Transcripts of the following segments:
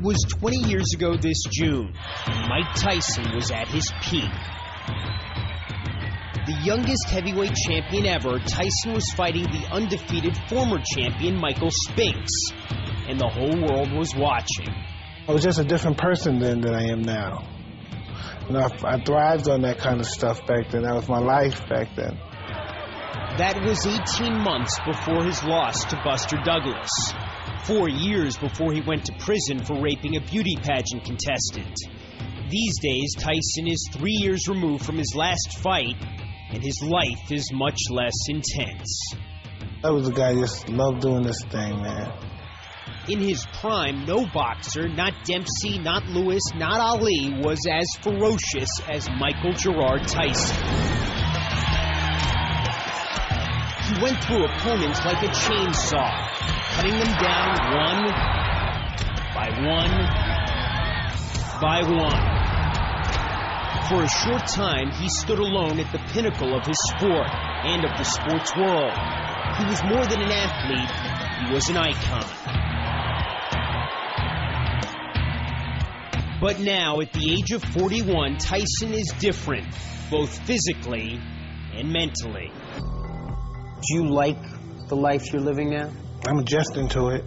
was 20 years ago this June, and Mike Tyson was at his peak. The youngest heavyweight champion ever, Tyson was fighting the undefeated former champion Michael Spinks, and the whole world was watching. I was just a different person then than I am now. You know, I thrived on that kind of stuff back then. That was my life back then. That was 18 months before his loss to Buster Douglas. 4 years before he went to prison for raping a beauty pageant contestant. These days, Tyson is 3 years removed from his last fight, and his life is much less intense. I was a guy who just loved doing this thing, man. In his prime, no boxer, not Dempsey, not Lewis, not Ali, was as ferocious as Michael Gerard Tyson. He went through opponents like a chainsaw, cutting them down one by one by one. For a short time, he stood alone at the pinnacle of his sport and of the sports world. He was more than an athlete, he was an icon. But now, at the age of 41, Tyson is different, both physically and mentally. Do you like the life you're living now? I'm adjusting to it.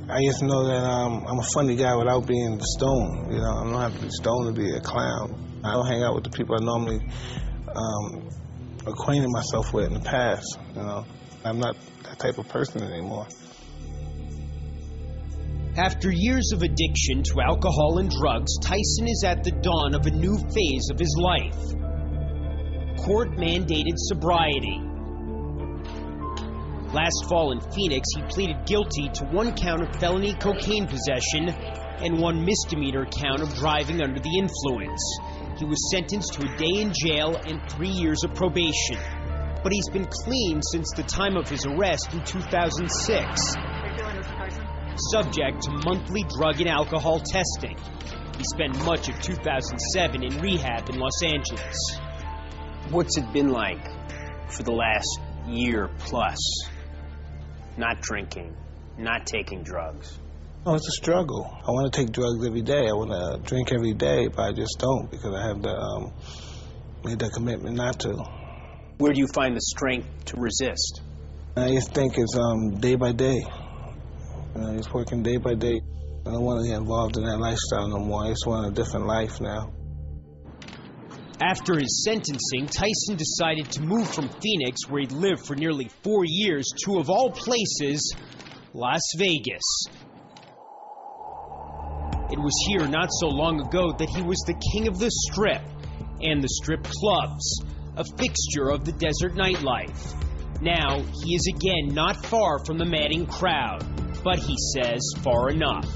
I just know that I'm a funny guy without being stoned. You know, I don't have to be stoned to be a clown. I don't hang out with the people I normally acquainted myself with in the past. You know, I'm not that type of person anymore. After years of addiction to alcohol and drugs, Tyson is at the dawn of a new phase of his life. Court-mandated sobriety. Last fall in Phoenix, he pleaded guilty to 1 count of felony cocaine possession and 1 misdemeanor count of driving under the influence. He was sentenced to a day in jail and 3 years of probation. But he's been clean since the time of his arrest in 2006. Subject to monthly drug and alcohol testing. He spent much of 2007 in rehab in Los Angeles. What's it been like for the last year plus? Not drinking, not taking drugs. Oh, it's a struggle. I want to take drugs every day. I want to drink every day, but I just don't because I have made that commitment not to. Where do you find the strength to resist? I just think it's day by day. You know, just working day by day. I don't want to get involved in that lifestyle no more. I just want a different life now. After his sentencing, Tyson decided to move from Phoenix, where he'd lived for nearly 4 years, to, of all places, Las Vegas. It was here not so long ago that he was the king of the Strip and the strip clubs, a fixture of the desert nightlife. Now, he is again not far from the madding crowd, but he says far enough.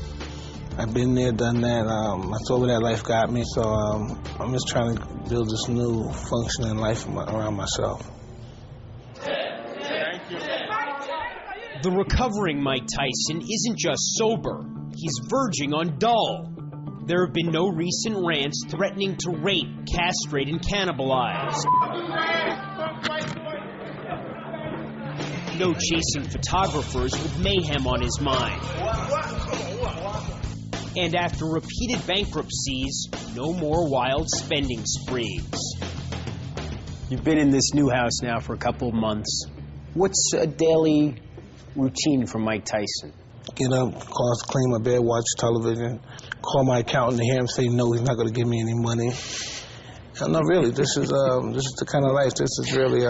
I've been there, done that. I saw where that life got me, so I'm just trying to build this new functioning life around myself. The recovering Mike Tyson isn't just sober, he's verging on dull. There have been no recent rants threatening to rape, castrate, and cannibalize. No chasing photographers with mayhem on his mind. And after repeated bankruptcies, no more wild spending sprees. You've been in this new house now for a couple of months. What's a daily routine for Mike Tyson? Get up, clean my bed, watch television, call my accountant to hear him say no, he's not going to give me any money. No, really, this is the kind of life. This is really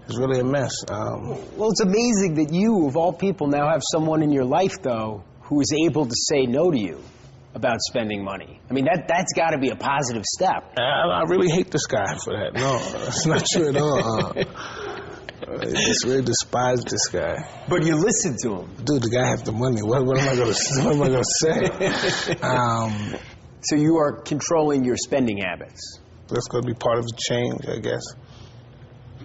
it's really a mess. Well, it's amazing that you, of all people, now have someone in your life, though, who is able to say no to you about spending money. I mean, that's got to be a positive step. I really hate this guy for that. No, that's not true at all. I just really despise this guy. But you listen to him. Dude, the guy has the money. What am I going to say? So you are controlling your spending habits. That's going to be part of the change, I guess.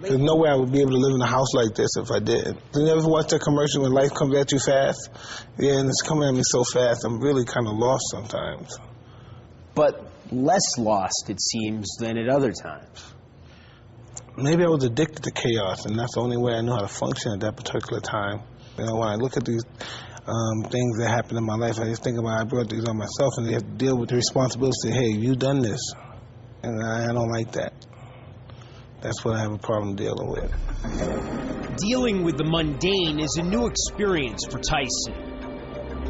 There's no way I would be able to live in a house like this if I didn't. You ever watch that commercial when life comes at you fast? Yeah, and it's coming at me so fast, I'm really kind of lost sometimes. But less lost, it seems, than at other times. Maybe I was addicted to chaos, and that's the only way I knew how to function at that particular time. You know, when I look at these things that happen in my life. I just think about I brought these on myself, and they have to deal with the responsibility. Hey, you done this, and I don't like that. That's what I have a problem dealing with. Dealing with the mundane is a new experience for Tyson.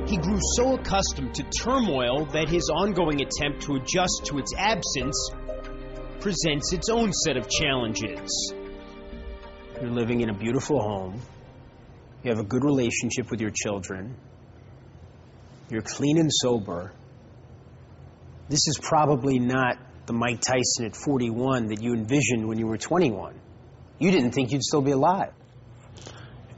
He grew so accustomed to turmoil that his ongoing attempt to adjust to its absence presents its own set of challenges. You're living in a beautiful home. You have a good relationship with your children. You're clean and sober. This is probably not the Mike Tyson at 41 that you envisioned when you were 21. You didn't think you'd still be alive.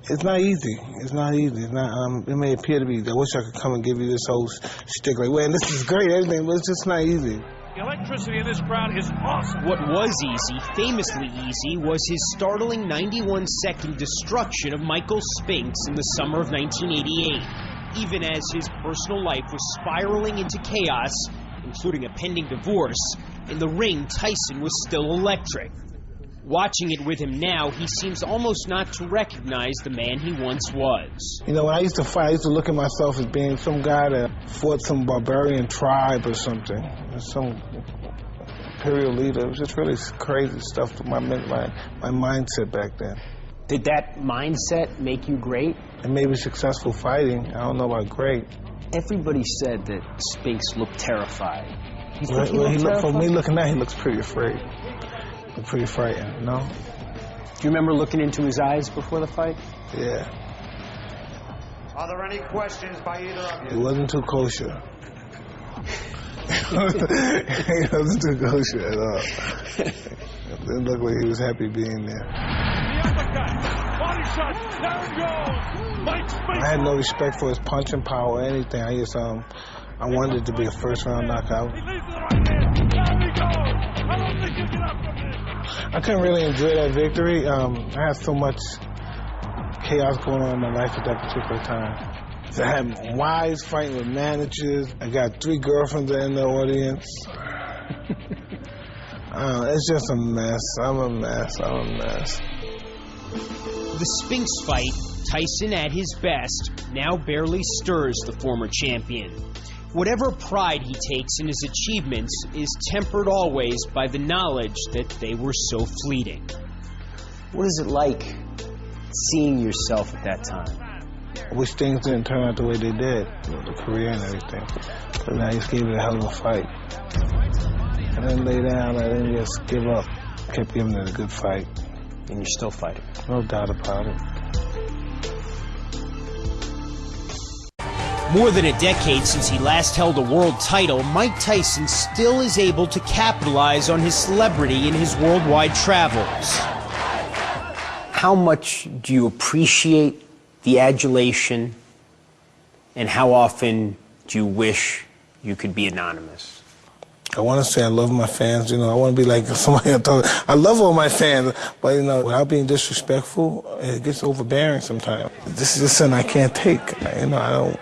It's not easy. It's not easy. It's not. It may appear to be. I wish I could come and give you this whole shtick like, "Man, this is great, everything," but it's just not easy. The electricity in this crowd is awesome. What was easy, famously easy, was his startling 91-second destruction of Michael Spinks in the summer of 1988. Even as his personal life was spiraling into chaos, including a pending divorce, in the ring, Tyson was still electric. Watching it with him now, he seems almost not to recognize the man he once was. You know, when I used to fight, I used to look at myself as being some guy that fought some barbarian tribe or something, some imperial leader. It was just really crazy stuff to my mindset back then. Did that mindset make you great? It made me successful fighting. I don't know about great. Everybody said that Spinks looked terrified. You think For me looking at, he looks pretty afraid. Pretty frightened, you know? Do you remember looking into his eyes before the fight? Yeah. Are there any questions by either of you? It wasn't too kosher. It wasn't too kosher at all. It didn't look like he was happy being there. The uppercut, body shot, down goes. Mike Spinks. I had no respect for his punching power or anything. I just, I wanted it to be a first-round knockout. He leads to the right hand. Down he goes. I don't think you get up from this. I couldn't really enjoy that victory. I had so much chaos going on in my life at that particular time. So I had wives fighting with managers. I got 3 girlfriends in the audience. It's just a mess. I'm a mess. The Spinks fight, Tyson at his best, now barely stirs the former champion. Whatever pride he takes in his achievements is tempered always by the knowledge that they were so fleeting. What is it like seeing yourself at that time? I wish things didn't turn out the way they did, the career and everything. But I just gave it a hell of a fight. I didn't lay down, I didn't just give up. I kept giving it a good fight. And you're still fighting. No doubt about it. More than a decade since he last held a world title, Mike Tyson still is able to capitalize on his celebrity in his worldwide travels. How much do you appreciate the adulation, and how often do you wish you could be anonymous? I want to say I love my fans, you know. I want to be like somebody I love all my fans, but, you know, without being disrespectful, it gets overbearing sometimes. This is something I can't take, you know. I don't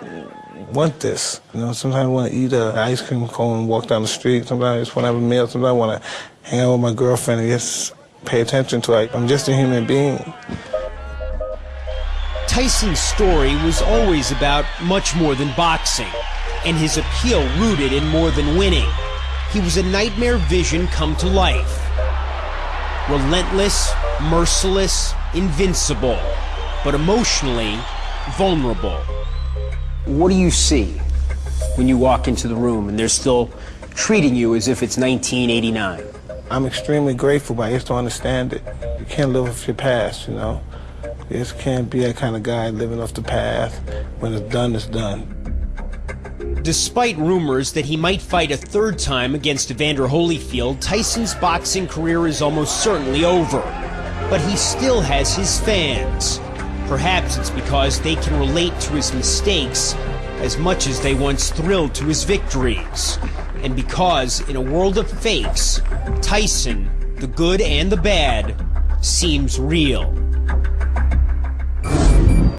want this. You know, sometimes I want to eat an ice cream cone and walk down the street. Sometimes I just want to have a meal. Sometimes I want to hang out with my girlfriend and just pay attention to her. I'm just a human being. Tyson's story was always about much more than boxing, and his appeal rooted in more than winning. He was a nightmare vision come to life. Relentless, merciless, invincible, but emotionally vulnerable. What do you see when you walk into the room and they're still treating you as if it's 1989? I'm extremely grateful, but I just don't understand it. You can't live with your past, you know. You just can't be that kind of guy living off the past. When it's done, it's done. Despite rumors that he might fight a 3rd time against Evander Holyfield, Tyson's boxing career is almost certainly over. But he still has his fans. Perhaps it's because they can relate to his mistakes as much as they once thrilled to his victories. And because, in a world of fakes, Tyson, the good and the bad, seems real.